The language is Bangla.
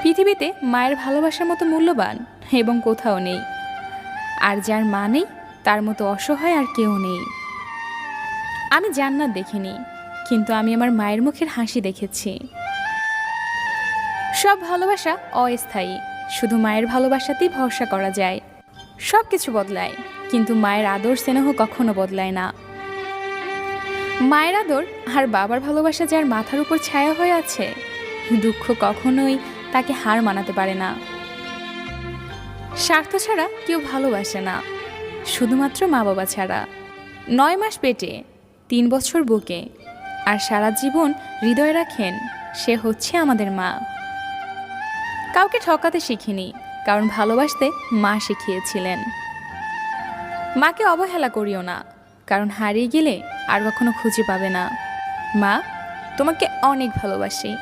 পৃথিবীতে মায়ের ভালোবাসার মতো মূল্যবান এবং কোথাও নেই। আর যার মা নেই তার মতো অসহায় আর কেউ নেই। আমি জান্নাত দেখিনি, কিন্তু আমি আমার মায়ের মুখের হাসি দেখেছি। সব ভালোবাসা অস্থায়ী, শুধু মায়ের ভালোবাসাতেই ভরসা করা যায়। সব কিছু বদলায়, কিন্তু মায়ের আদর স্নেহ কখনো বদলায় না। মায়ের আদর আর বাবার ভালোবাসা যার মাথার উপর ছায়া হয়ে আছে, দুঃখ কখনোই তাকে হার মানাতে পারে না। স্বার্থ ছাড়া কেউ ভালোবাসে না, শুধুমাত্র মা বাবা ছাড়া। 9 মাস পেটে, 3 বছর বুকে, আর সারা জীবন হৃদয়ে রাখেন, সে হচ্ছে আমাদের মা। কাউকে ঠকাতে শিখিনি, কারণ ভালোবাসতে মা শিখিয়েছিলেন। মাকে অবহেলা করিও না, কারণ হারিয়ে গেলে আর কখনো খুঁজে পাবে না। মা, তোমাকে অনেক ভালোবাসি।